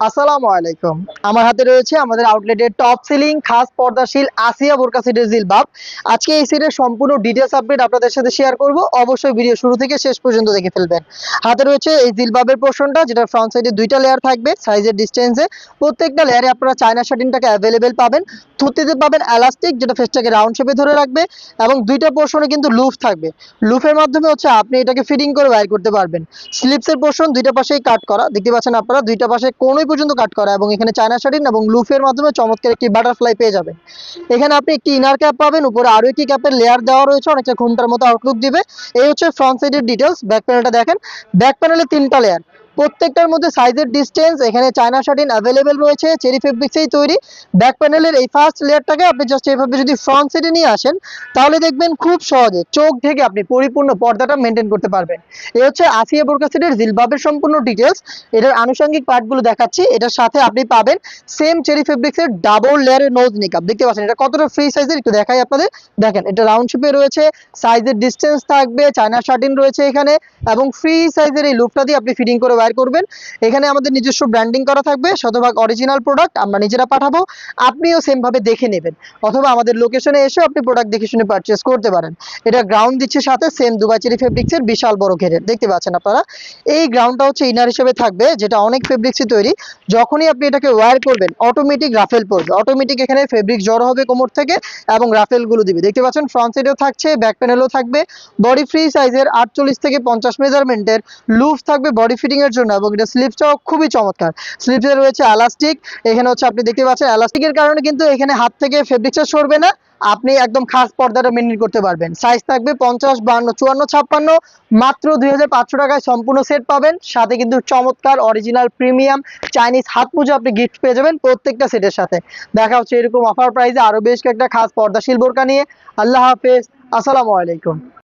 আসসালামু আলাইকুম। আমার হাতে রয়েছে আমাদের আউটলেটের টপ সেলিং খাস পর্দাশীল আসিয়া বোরকা সেটের জিলবাব। আজকে এই সেটের সম্পূর্ণ ডিটেইলস আপডেট আপনাদের সাথে শেয়ার করব। অবশ্যই ভিডিও শুরু থেকে শেষ পর্যন্ত দেখে ফেলবেন। হাতে রয়েছে এই জিলবাবের পোরশনটা, যেটা ফ্রন্ট সাইডে দুইটা লেয়ার থাকবে সাইজের ডিসটেন্সে। প্রত্যেকটা লেয়ারে আপনারা চায়না শাটিনটাকে অ্যাভেলেবেল পাবেন। থুতনিতে পাবেন এলাস্টিক, যেটা ফেসটাকে রাউন্ড শেপে ধরে রাখবে, এবং দুইটা পোরশনে কিন্তু লুফ থাকবে। লুফের মাধ্যমে আপনি এটাকে ফিটিং করে বাইর করতে পারবেন। স্লিপসের পোরশন দুইটা পাশেই কাট করা, দেখতে পাচ্ছেন আপনারা, দুইটা পাশে কোণই পর্যন্ত কাট করা, এবং এখানে চায়না শাটিন এবং লুফের মাধ্যমে চমৎকার একটি বাটারফ্লাই পেয়ে যাবেন। এখানে আপনি একটি ইনার ক্যাপ পাবেন, উপরে আরো একটি ক্যাপের লেয়ার দেওয়া রয়েছে, অনেকটা ঘুমটার মতো আউটলুক দিবে। এই হচ্ছে ফ্রন্ট সাইডের ডিটেলস। ব্যাক প্যানেলটা দেখেন, ব্যাক প্যানেলে তিনটা লেয়ার, প্রত্যেকটার মধ্যে সাইজের ডিসটেন্স, এখানে চায়না শাটিন অ্যাভেলেবেল রয়েছে, চেরি ফেব্রিক্সেই তৈরি। ব্যাক প্যানেলের এই ফার্স্ট লেয়ারটাকে আপনি জাস্ট এইভাবে যদি ফ্রন্ট সাইডে নিয়ে আসেন, তাহলে দেখবেন খুব সহজে চোখ ঢেকে আপনি পরিপূর্ণ পর্দাটা মেনটেন করতে পারবেন। এই হচ্ছে আসিয়া বোরকা সেটের জিলবাবের সম্পূর্ণ ডিটেলস। এটার আনুষঙ্গিক পার্টগুলো দেখাচ্ছি। এটার সাথে আপনি পাবেন সেম চেরি ফেব্রিক্সের ডাবল লেয়ারের নোজ নিকাপ। দেখতে পাচ্ছেন এটা কতটা ফ্রি সাইজের, একটু দেখাই আপনাদের। দেখেন, এটা রাউন্ড শেপে রয়েছে, সাইজের ডিসটেন্স থাকবে, চায়না শাটিন রয়েছে এখানে, এবং ফ্রি সাইজের এই লুকটা দিয়ে আপনি ফিটিং করে বাইর করবেন। এখানে আমাদের নিজস্ব ব্র্যান্ডিং করা থাকবে, শতভাগ অরিজিনাল প্রোডাক্ট আমরা নিজেরা পাঠাবো। আপনিও সেম ভাবে দেখে নেবেন, অথবা আমাদের লোকেশনে এসে আপনি প্রোডাক্ট দেখে শুনে পারচেজ করতে পারেন। এটা গ্রাউন্ড দিচ্ছে সাথে সেম দুবাই চেরি ফেব্রিক্সের বিশাল বড় ঘেরের, দেখতে পাচ্ছেন আপনারা। এই গ্রাউন্ডটা হচ্ছে ইনার হিসেবে থাকবে, যেটা অনেক ফেব্রিক্সই তৈরি। যখনই আপনি এটাকে ওয়্যার করবেন, অটোমেটিক রাফেল পড়বে, অটোমেটিক এখানে ফেব্রিক জড়ো হবে কোমর থেকে, এবং রাফেল গুলো দিবে। দেখতে পাচ্ছেন ফ্রন্ট সাইডেও থাকছে, ব্যাক প্যানেলও থাকবে। বডি ফ্রি সাইজের 48 থেকে 50 মেজারমেন্টের লুফ থাকবে বডি ফিটিং এর জন্য, এবং এটা স্লিপসটাও খুবই চমৎকার। স্লিপসে রয়েছে এলাস্টিক। এখানে আপনি দেখতে পাচ্ছেন এলাস্টিকের কারণে কিন্তু এখানে হাত থেকে ফেব্রিকটা সরবে না, আপনি একদম খাস পর্দাটা মেনটেন করতে পারবেন। সাইজ থাকবে 50, 52, 54, 56। মাত্র 2500 টাকায় সম্পূর্ণ সেট পাবেন, সাথে কিন্তু চমৎকার অরিজিনাল প্রিমিয়াম চাইনিজ হাত মোজা আপনি গিফট পেয়ে যাবেন প্রত্যেকটা সেটের সাথে। দেখা হচ্ছে এরকম অফার প্রাইসে আরো বেশ কয়েকটা খাস পর্দাশীল বোরকা নিয়ে। আল্লাহ হাফেজ, আসসালামু আলাইকুম।